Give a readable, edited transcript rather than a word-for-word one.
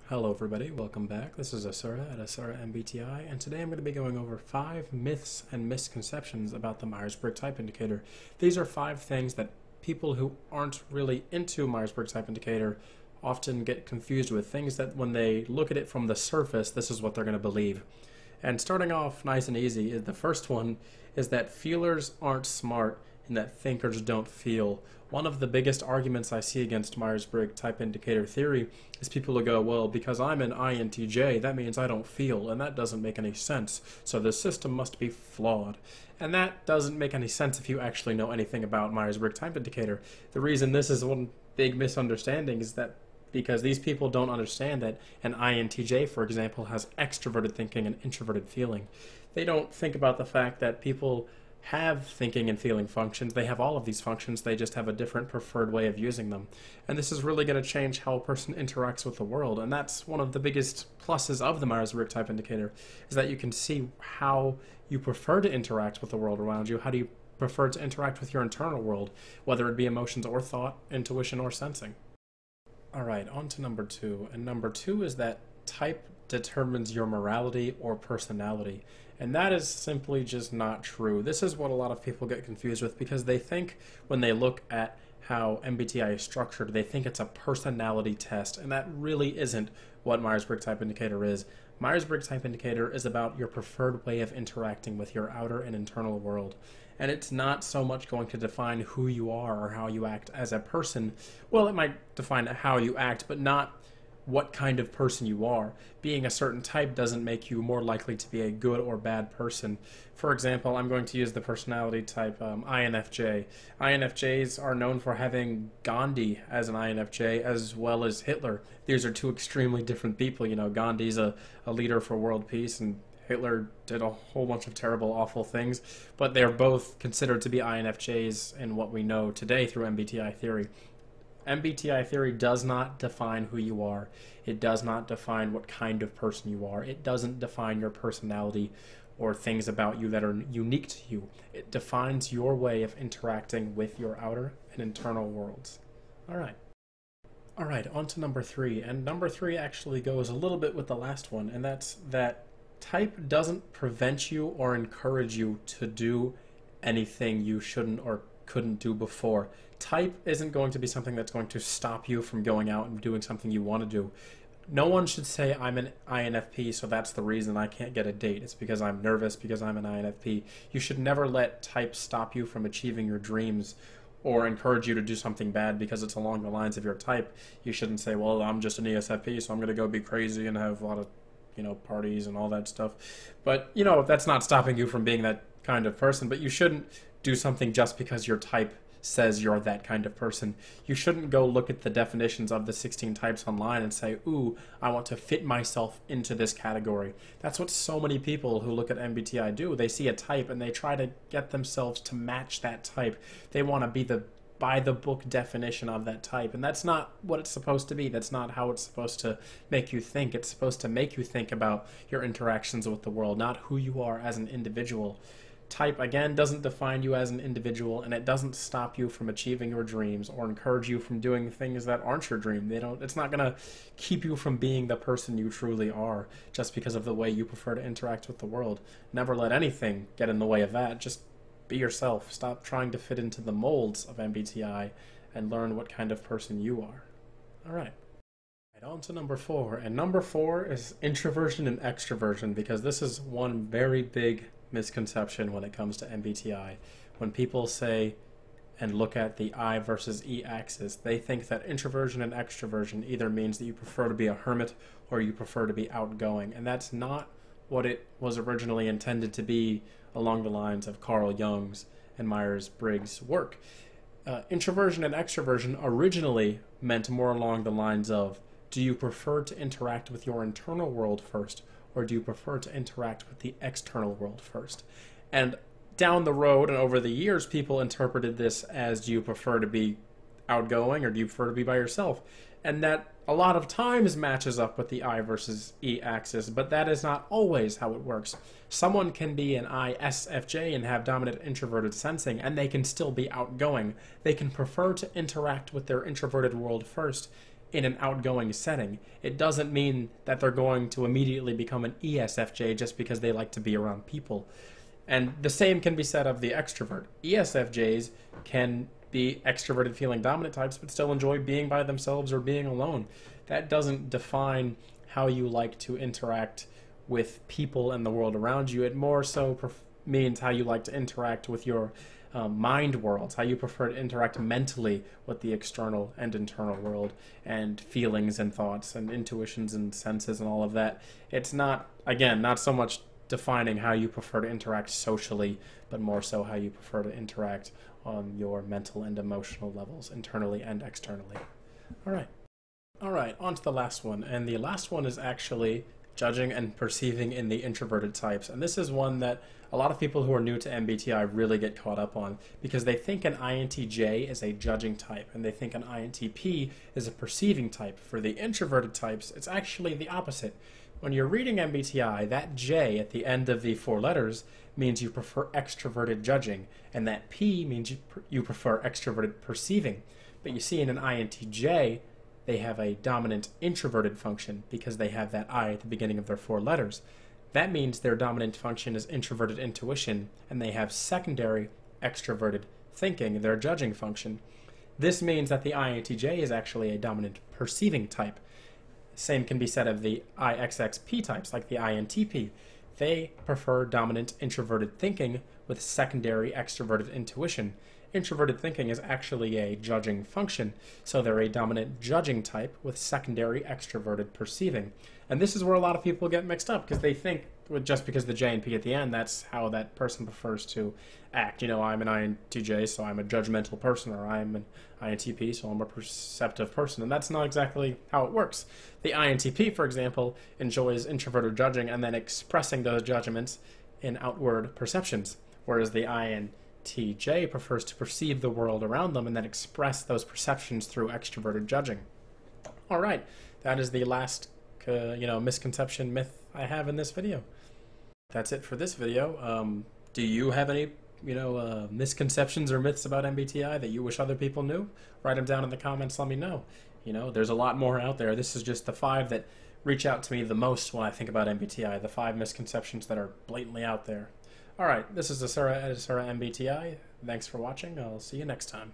Hello everybody, welcome back. This is Asura at Asura MBTI, and today I'm going to be going over 5 myths and misconceptions about the Myers-Briggs Type Indicator. These are 5 things that people who aren't really into Myers-Briggs Type Indicator often get confused with, things that when they look at it from the surface, this is what they're going to believe. And starting off nice and easy, the first one is that feelers aren't smart and that thinkers don't feel. One of the biggest arguments I see against Myers-Briggs Type Indicator theory is people will go, well, because I'm an INTJ, that means I don't feel, and that doesn't make any sense, so the system must be flawed. And that doesn't make any sense if you actually know anything about Myers-Briggs Type Indicator. The reason this is one big misunderstanding is that because these people don't understand that an INTJ, for example, has extroverted thinking and introverted feeling. They don't think about the fact that people have thinking and feeling functions. They have all of these functions, they just have a different preferred way of using them. And this is really going to change how a person interacts with the world, and that's one of the biggest pluses of the Myers-Briggs Type Indicator, is that you can see how you prefer to interact with the world around you. How do you prefer to interact with your internal world, whether it be emotions or thought, intuition or sensing. Alright, on to number 2, and number 2 is that type determines your morality or personality. And that is simply just not true. This is what a lot of people get confused with, because they think when they look at how MBTI is structured, they think it's a personality test, and that really isn't what Myers-Briggs Type Indicator is. Myers-Briggs Type Indicator is about your preferred way of interacting with your outer and internal world. And it's not so much going to define who you are or how you act as a person. Well, it might define how you act, but not what kind of person you are. Being a certain type doesn't make you more likely to be a good or bad person. For example, I'm going to use the personality type INFJ. INFJs are known for having Gandhi as an INFJ as well as Hitler. These are two extremely different people. You know, Gandhi's a leader for world peace, and Hitler did a whole bunch of terrible, awful things, but they're both considered to be INFJs in what we know today through MBTI theory. MBTI theory does not define who you are. It does not define what kind of person you are. It doesn't define your personality or things about you that are unique to you. It defines your way of interacting with your outer and internal worlds. Alright, on to number 3. And number 3 actually goes a little bit with the last one, and that's that type doesn't prevent you or encourage you to do anything you shouldn't or couldn't do before. Type isn't going to be something that's going to stop you from going out and doing something you want to do. No one should say, I'm an INFP, so that's the reason I can't get a date. It's because I'm nervous, because I'm an INFP. You should never let type stop you from achieving your dreams or encourage you to do something bad because it's along the lines of your type. You shouldn't say, well, I'm just an ESFP, so I'm going to go be crazy and have a lot of parties and all that stuff. But, that's not stopping you from being that kind of person. But you shouldn't do something just because your type says you're that kind of person. You shouldn't go look at the definitions of the 16 types online and say, ooh, I want to fit myself into this category. That's what so many people who look at MBTI do. They see a type and they try to get themselves to match that type. They want to be the by-the-book definition of that type, and that's not what it's supposed to be. That's not how it's supposed to make you think. It's supposed to make you think about your interactions with the world, not who you are as an individual. Type, again, doesn't define you as an individual, and it doesn't stop you from achieving your dreams or encourage you from doing things that aren't your dream. It's not going to keep you from being the person you truly are just because of the way you prefer to interact with the world. Never let anything get in the way of that. Just be yourself. Stop trying to fit into the molds of MBTI and learn what kind of person you are. Alright, on to number 4. And number 4 is introversion and extroversion, because this is one very big misconception when it comes to MBTI. When people say and look at the I versus E axis, they think that introversion and extroversion either means that you prefer to be a hermit or you prefer to be outgoing, and that's not what it was originally intended to be along the lines of Carl Jung's and Myers-Briggs' work. Introversion and extroversion originally meant more along the lines of, do you prefer to interact with your internal world first, or do you prefer to interact with the external world first? And down the road and over the years, people interpreted this as, do you prefer to be outgoing or do you prefer to be by yourself? And that a lot of times matches up with the I versus E axis, but that is not always how it works. Someone can be an ISFJ and have dominant introverted sensing, and they can still be outgoing. They can prefer to interact with their introverted world first in an outgoing setting. It doesn't mean that they're going to immediately become an ESFJ just because they like to be around people. And the same can be said of the extrovert. ESFJs can be extroverted feeling dominant types but still enjoy being by themselves or being alone. That doesn't define how you like to interact with people and the world around you. It more so means how you like to interact with your mind worlds, how you prefer to interact mentally with the external and internal world, and feelings and thoughts and intuitions and senses and all of that. It's not, again, not so much defining how you prefer to interact socially, but more so how you prefer to interact on your mental and emotional levels, internally and externally. All right, on to the last one. And the last one is actually judging and perceiving in the introverted types. And this is one that a lot of people who are new to MBTI really get caught up on because they think an INTJ is a judging type and they think an INTP is a perceiving type. For the introverted types, it's actually the opposite. When you're reading MBTI, that J at the end of the 4 letters means you prefer extroverted judging, and that P means you prefer extroverted perceiving. But you see in an INTJ, they have a dominant introverted function because they have that I at the beginning of their 4 letters. That means their dominant function is introverted intuition, and they have secondary extroverted thinking, their judging function. This means that the INTJ is actually a dominant perceiving type. Same can be said of the IxxP types, like the INTP. They prefer dominant introverted thinking with secondary extroverted intuition. Introverted thinking is actually a judging function, so they're a dominant judging type with secondary extroverted perceiving. And this is where a lot of people get mixed up because they think just because the J and P at the end, that's how that person prefers to act. You know, I'm an INTJ, so I'm a judgmental person, or I'm an INTP, so I'm a perceptive person. And that's not exactly how it works. The INTP, for example, enjoys introverted judging and then expressing those judgments in outward perceptions, whereas the INTJ prefers to perceive the world around them and then express those perceptions through extroverted judging. All right, that is the last misconception myth I have in this video. That's it for this video. Do you have any misconceptions or myths about MBTI that you wish other people knew? Write them down in the comments, let me know. There's a lot more out there. This is just the 5 that reach out to me the most when I think about MBTI, the 5 misconceptions that are blatantly out there. All right, this is Asura at Asura MBTI. Thanks for watching. I'll see you next time.